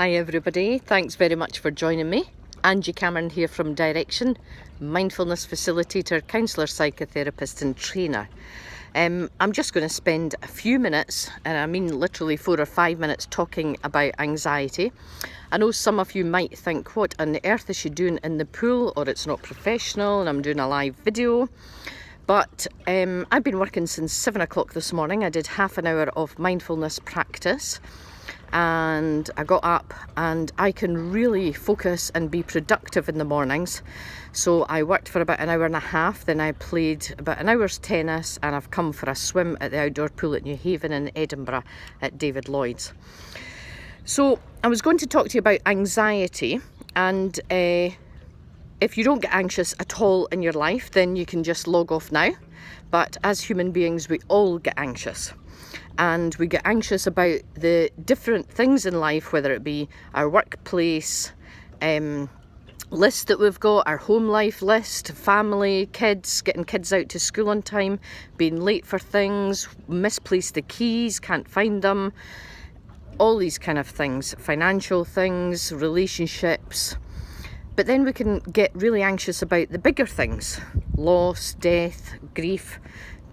Hi everybody, thanks very much for joining me. Angie.cameron here from Direction, mindfulness facilitator, counsellor, psychotherapist and trainer. I'm just going to spend a few minutes, and I mean literally 4 or 5 minutes, talking about anxiety. I know some of you might think, what on earth is she doing in the pool, or it's not professional and I'm doing a live video. But I've been working since 7 o'clock this morning. I did half an hour of mindfulness practice. And I got up and I can really focus and be productive in the mornings. So I worked for about an hour and a half, then I played about an hour's tennis, and I've come for a swim at the outdoor pool at New Haven in Edinburgh at David Lloyd's. So I was going to talk to you about anxiety, and if you don't get anxious at all in your life, then you can just log off now. But as human beings, we all get anxious. And we get anxious about the different things in life, whether it be our workplace list that we've got, our home life list, family, kids, getting kids out to school on time, being late for things, misplaced the keys, can't find them, all these kind of things, financial things, relationships. But then we can get really anxious about the bigger things: loss, death, grief,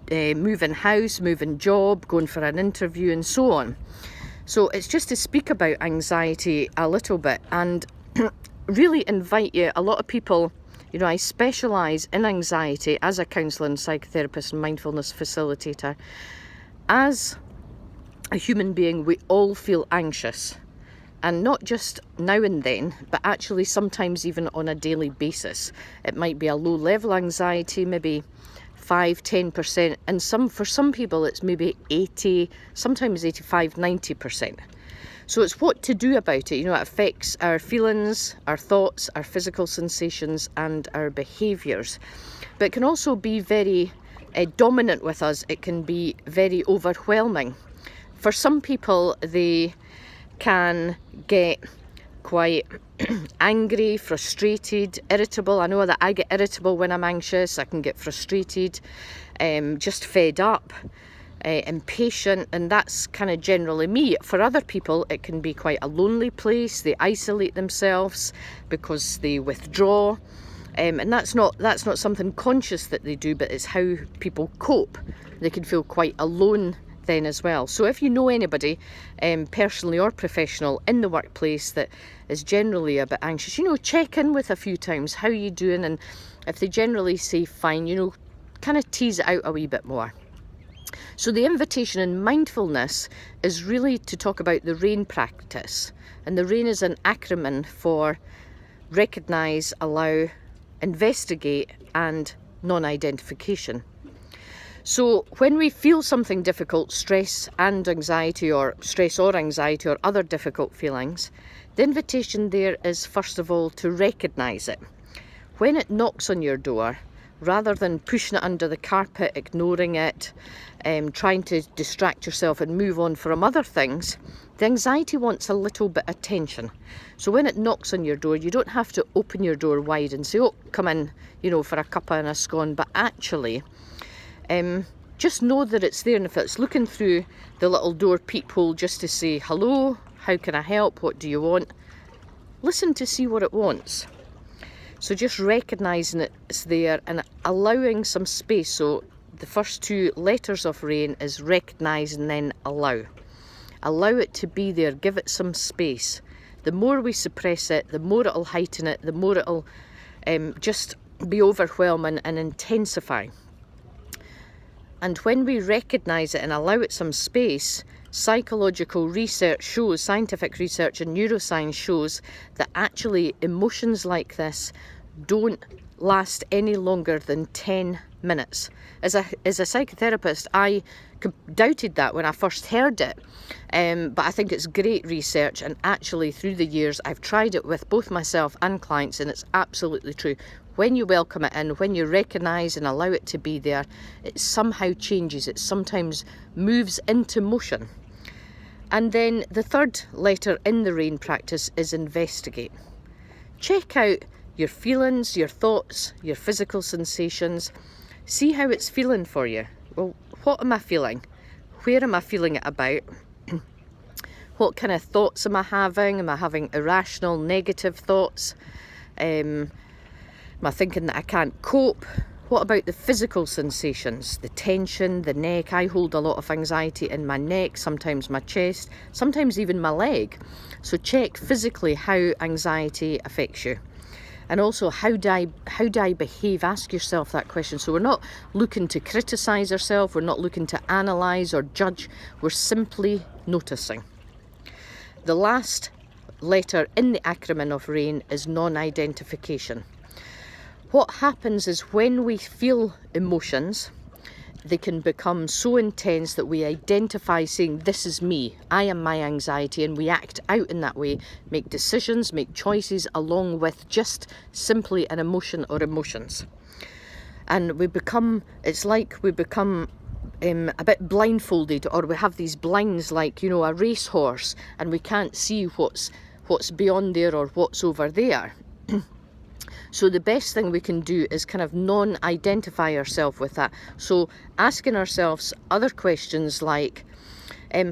moving house, moving job, going for an interview and so on. So it's just to speak about anxiety a little bit and really invite you. A lot of people, I specialise in anxiety as a counsellor and psychotherapist and mindfulness facilitator. As a human being, we all feel anxious, and not just now and then, but actually sometimes even on a daily basis. It might be a low level anxiety, maybe 5-10%, and for some people it's maybe 80, sometimes 85-90%. So it's what to do about it. It affects our feelings, our thoughts, our physical sensations and our behaviours. But it can also be very dominant with us. It can be very overwhelming. For some people, they can get quite angry, frustrated, irritable. I know that I get irritable when I'm anxious. I can get frustrated, just fed up, impatient, and that's kind of generally me. For other people, it can be quite a lonely place. They isolate themselves because they withdraw, and that's not something conscious that they do, but it's how people cope. They can feel quite alone then as well. So if you know anybody, personally or professional, in the workplace that is generally a bit anxious, check in with a few times. How are you doing? And if they generally say fine, kind of tease it out a wee bit more. So the invitation in mindfulness is really to talk about the RAIN practice. And the RAIN is an acronym for recognise, allow, investigate and non-identification. So when we feel something difficult, stress or anxiety or other difficult feelings, the invitation there is first of all to recognise it. When it knocks on your door, rather than pushing it under the carpet, ignoring it, trying to distract yourself and move on from other things, the anxiety wants a little bit of attention. So when it knocks on your door, you don't have to open your door wide and say, oh, come in, for a cuppa and a scone, but actually just know that it's there. And if it's looking through the little door peephole just to say hello, how can I help, what do you want, listen to see what it wants. So just recognising it's there and allowing some space. So the first 2 letters of RAIN is recognise and then allow. Allow it to be there, give it some space. The more we suppress it, the more it'll heighten it, the more it'll just be overwhelming and intensify. And when we recognise it and allow it some space, psychological research shows, scientific research and neuroscience shows that actually emotions like this don't last any longer than 10 minutes. As a psychotherapist, I doubted that when I first heard it, but I think it's great research, and actually through the years I've tried it with both myself and clients, and it's absolutely true. When you welcome it in, when you recognise and allow it to be there, it somehow changes. It sometimes moves into motion. And then the 3rd letter in the RAIN practice is investigate. Check out your feelings, your thoughts, your physical sensations. See how it's feeling for you. Well, what am I feeling? Where am I feeling it about? What kind of thoughts am I having? Am I having irrational, negative thoughts? Am I thinking that I can't cope? What about the physical sensations? The tension, the neck. I hold a lot of anxiety in my neck, sometimes my chest, sometimes even my leg. So check physically how anxiety affects you. And also, how do I behave? Ask yourself that question. So we're not looking to criticise ourselves, we're not looking to analyse or judge, we're simply noticing. The last letter in the acronym of RAIN is non-identification. What happens is when we feel emotions, they can become so intense that we identify saying, this is me, I am my anxiety, and we act out in that way, make decisions, make choices along with just simply an emotion or emotions. And it's like we become a bit blindfolded, or we have these blinds like, a racehorse, and we can't see what's beyond there or what's over there. So the best thing we can do is kind of non-identify ourselves with that. So asking ourselves other questions like,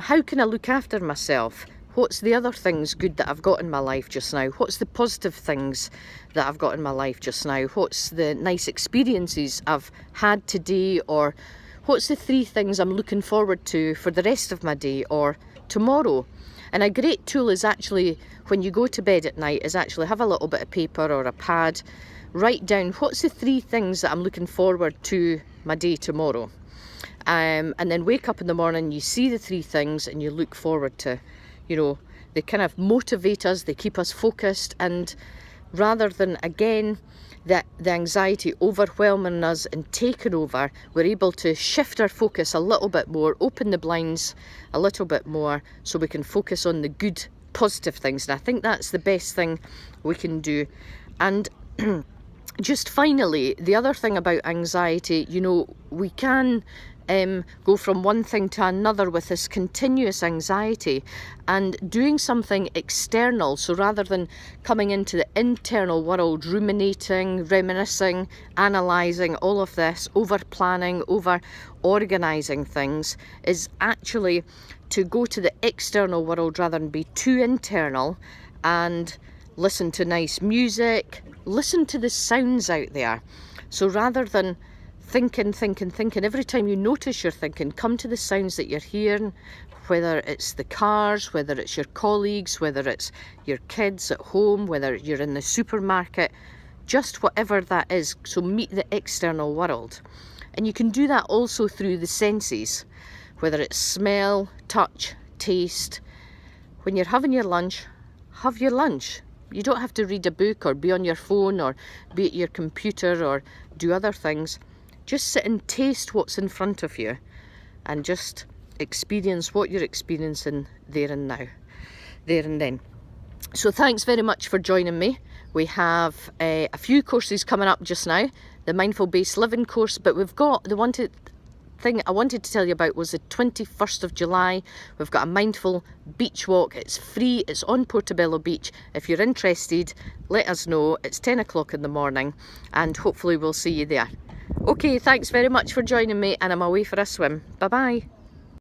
how can I look after myself? What's the other things good that I've got in my life just now? What's the positive things that I've got in my life just now? What's the nice experiences I've had today? Or what's the 3 things I'm looking forward to for the rest of my day or tomorrow? And a great tool is actually, when you go to bed at night, is actually have a little bit of paper or a pad, write down what's the 3 things that I'm looking forward to my day tomorrow. And then wake up in the morning, you see the 3 things and you look forward to, they kind of motivate us, they keep us focused, and rather than, again, the anxiety overwhelming us and taking over, we're able to shift our focus a little bit more, open the blinds a little bit more, so we can focus on the good, positive things. And I think that's the best thing we can do. And just finally, the other thing about anxiety, we can go from one thing to another with this continuous anxiety, and doing something external. So rather than coming into the internal world, ruminating, reminiscing, analysing, all of this, over planning, over organising things, is actually to go to the external world rather than be too internal, and listen to nice music, listen to the sounds out there. So rather than thinking, every time you notice you're thinking, come to the sounds that you're hearing, whether it's the cars, whether it's your colleagues, whether it's your kids at home, whether you're in the supermarket, just whatever that is. So meet the external world. And you can do that also through the senses, whether it's smell, touch, taste. When you're having your lunch, have your lunch. You don't have to read a book or be on your phone or be at your computer or do other things. Just sit and taste what's in front of you and just experience what you're experiencing there and now, there and then. So thanks very much for joining me. We have a few courses coming up just now. The Mindful Based Living course, but we've got the thing I wanted to tell you about was the 21st of July. We've got a mindful beach walk. It's free. It's on Portobello Beach. If you're interested, let us know. It's 10 o'clock in the morning, and hopefully we'll see you there. Okay, thanks very much for joining me, and I'm away for a swim. Bye-bye.